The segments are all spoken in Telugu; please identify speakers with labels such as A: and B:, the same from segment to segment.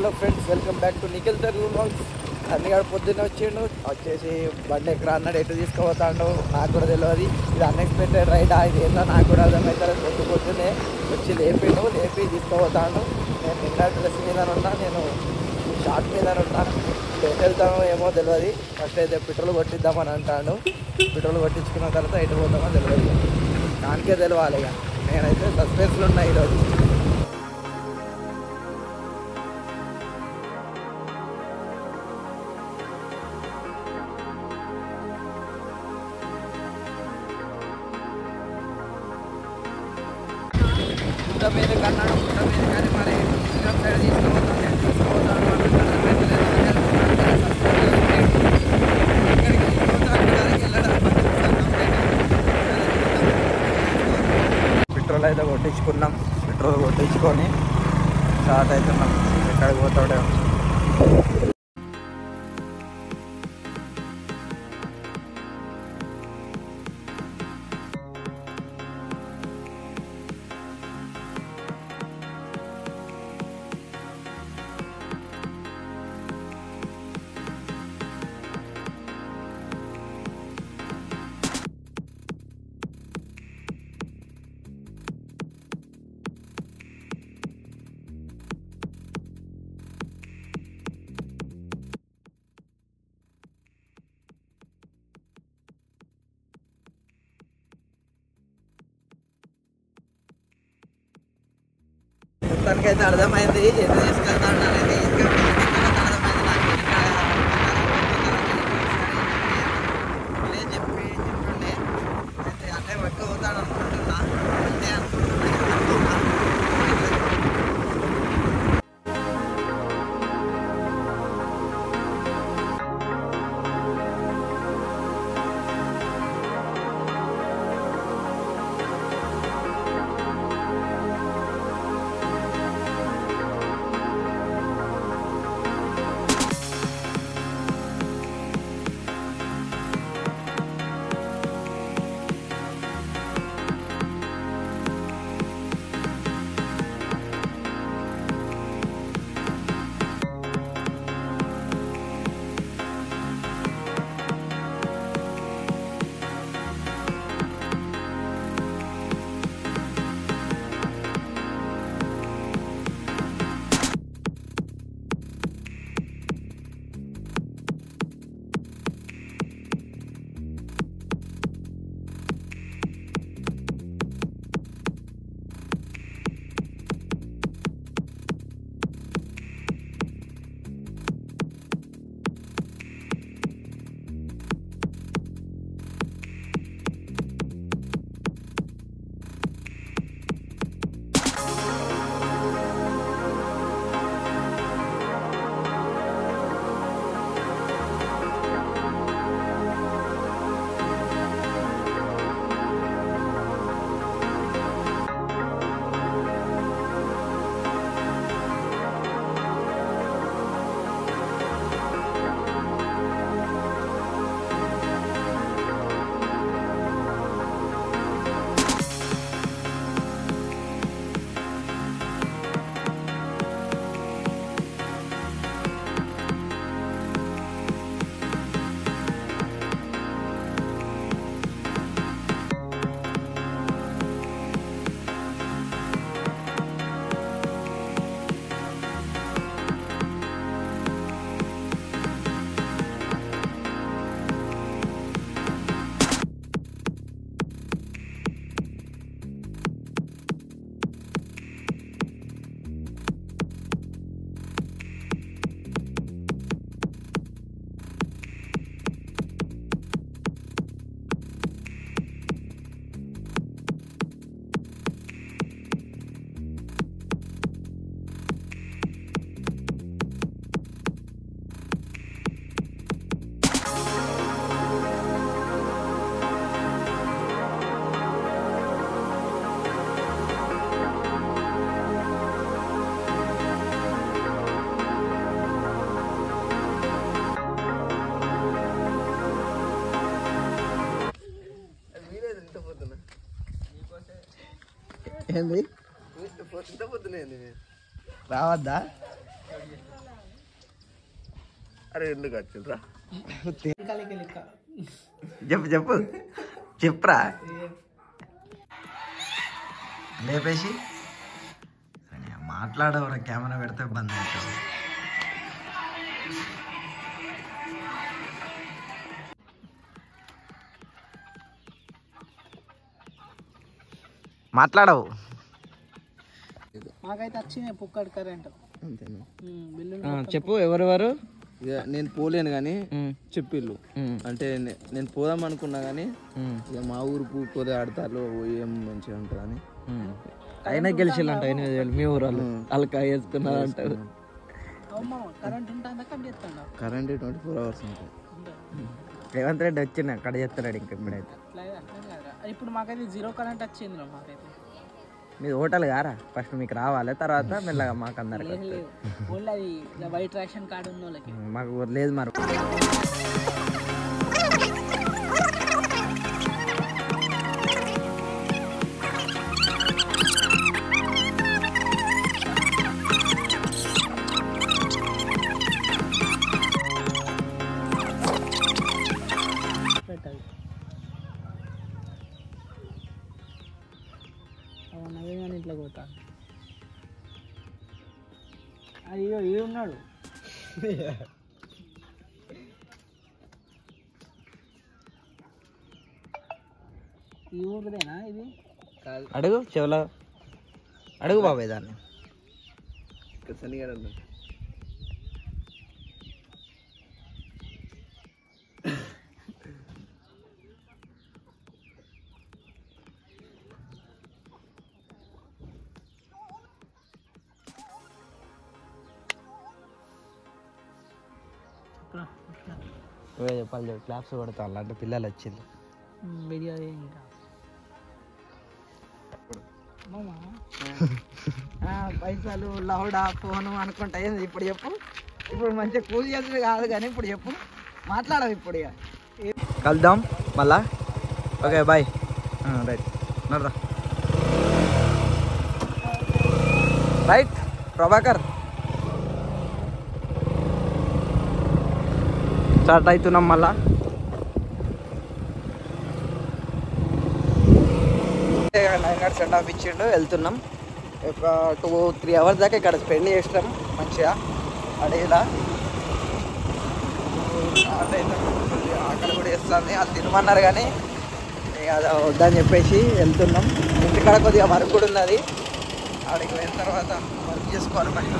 A: Hello friends, welcome back to Nikhil Telugu vlogs. అన్నగాడు పొద్దున్న వచ్చేసి బండి ఎక్కడ అన్నాడు, ఎటు తీసుకుపోతాడు నాకు కూడా తెలియదు. ఇది అన్ఎక్స్పెక్టెడ్ రైడ్, ఇది ఏందో నాకు కూడా అర్థమవుతుంది. పొద్దున్నే వచ్చి లేపి తీసుకుపోతాడు. నేను నిన్న డ్రెస్ మీద ఉన్నా, నేను షార్ట్ మీద ఉన్నా. ఎటు వెళ్తామో ఏమో తెలియదు. ఫస్ట్ అయితే పెట్రోల్ కొట్టిద్దామని అంటాడు. పెట్రోల్ కొట్టించుకున్న తర్వాత ఎటు పోతామో తెలియదు, దానికే తెలియాలి. ఇక నేనైతే సస్పెన్స్లో ఉన్నా ఈరోజు. గుట్ట మీద కన్నాడు, గుట్ట మీద కానీ మరి ఇష్టం సైడ్ తీసుకుపోతాను ఇక్కడికి తీసుకుపోతాను పెట్రోల్ అయితే కొట్టించుకున్నాం. పెట్రోల్ కొట్టించుకొని స్టార్ట్ అవుతున్నాం. ఎక్కడికి పోతాడే మొత్తానికైతే అర్థమైంది ఎటు తీసుకెళ్తాడు అనేది. ఇంకా అర్థమైంది నాకు. చెప్తుండే అయితే అట్లే పట్టుకుపోతాడు అనుకుంటున్నా, అంతే అనుకుంటున్నా. ఏంది పొద్దునే రావద్దా?
B: అరే ఎందుకు వచ్చిండ్రా
A: చెప్పు చెప్పు చెప్పురా లేపేసి మాట్లాడవరా కెమెరా పెడితే బంద్ అవుతుంది మాట్లాడవు
C: మాకైతే వచ్చినాయి పుక్కడి కరెంట్
A: అంతేనా చెప్పు ఎవరెవరు
B: నేను పోలేను కానీ చెప్పిళ్ళు అంటే నేను పోదాం అనుకున్నా కానీ ఇక మా ఊరు పోతే ఆడతారు ఏం మంచిగా ఉంటుంది అని
A: అయినా గెలిచిల్లంట 8,000 మీ ఊరు వాళ్ళు వేసుకున్నారు అంటారు
C: కరెంట్ ఉంటుందా కట్ చేస్తాడా
B: కరెంట్ 24 hours ఉంటుంది
A: రేవంత్ రెడ్డి వచ్చిన కడ చేస్తాడు ఇంక ఇప్పుడైతే
C: ఇప్పుడు మాకైతే 0 కరెంట్ వచ్చింది మాకైతే
A: మీది హోటల్ కారా ఫస్ట్ మీకు రావాలి తర్వాత మెల్లగా మాకు అందరికి
C: ఓన్లీ అది వైట్ రేషన్ కార్డు ఉన్న వాళ్ళకి
A: మాకు లేదు మరి
C: పెట్టాలి నవీన్ ఇంట్లో పోతా అయ్యో ఏ ఉన్నాడు ఈ ఊరిదేనా ఇది
A: అడుగు చెవులో అడుగు బాబాయ్ దాన్ని
B: శనిగాడు అన్నాడు
A: చెప్పాలి క్లాప్స్ కొడతా అలాంటి పిల్లలు వచ్చింది
C: వీడియో ఇంకా
A: పైసలు లౌడా ఫోను అనుకుంటా ఏంది ఇప్పుడు చెప్పు ఇప్పుడు మంచిగా కూల్ చేస్తుంది కాదు కానీ ఇప్పుడు చెప్పు మాట్లాడవు ఇప్పుడు ఇక కలుద్దాం మళ్ళా ఓకే బాయ్ రైట్ నడరా రైట్ ప్రభాకర్ స్టార్ట్ అవుతున్నాం మళ్ళా సెండ్ ఆఫ్ ఇచ్చిండు వెళ్తున్నాం ఒక 2-3 hours దాకా ఇక్కడ స్పెండ్ చేసినాం మంచిగా అడవిలా అక్కడ కూడా వేస్తుంది అది తినమన్నారు కానీ అది వద్దని చెప్పేసి వెళ్తున్నాం ఇంటికాడ కొద్దిగా వర్క్ కూడా ఉన్నది అక్కడికి వెళ్ళిన తర్వాత వర్క్ చేసుకోవాలి మరి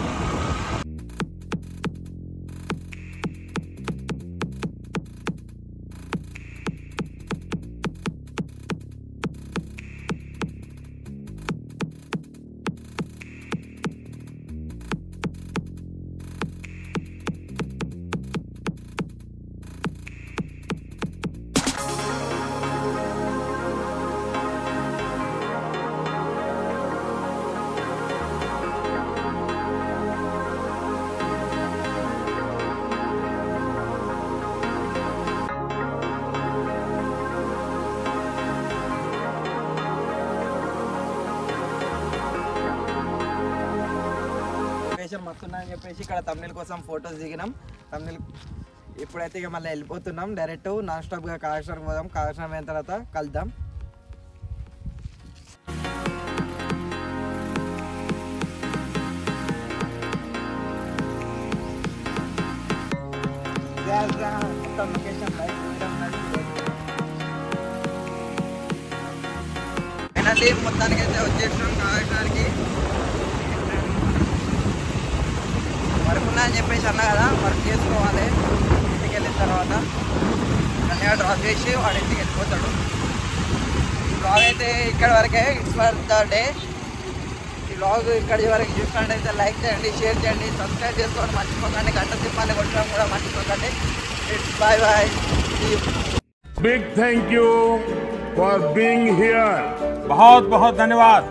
A: మస్తున్నాయని చెప్పేసి ఇక్కడ తమిళ కోసం ఫొటోస్ దిగినాం తమిళ ఇప్పుడైతే ఇక మళ్ళీ వెళ్ళిపోతున్నాం డైరెక్ట్ నాన్ స్టాప్గా కాళేశ్వరం పోదాం కాళేశ్వరం అయిన తర్వాత కలుద్దాం మొత్తం లొకేషన్ ఫైనల్లీ మొత్తానికి అయితే వచ్చేసినాం కాళేశ్వరానికి వర్క్ ఉన్నాయని చెప్పేసి అన్నా కదా వర్క్ చేసుకోవాలి ఇంటికి వెళ్ళిన తర్వాత అన్నయ్య డ్రాప్ చేసి వాడి ఇంటికి వెళ్ళిపోతాడు ఈ బ్లాగ్ అయితే ఇక్కడ వరకే ఇట్స్ ఫర్ ద డే ఈ బ్లాగ్ ఇక్కడి వరకు చూసినట్టయితే లైక్ చేయండి షేర్ చేయండి సబ్స్క్రైబ్ చేసుకోవడం మర్చిపోకండి గంట తిప్పాలి కొట్టడం కూడా మర్చిపోకండి it's bye bye
D: big thank you for being here बहुत बहुत धन्यवाद।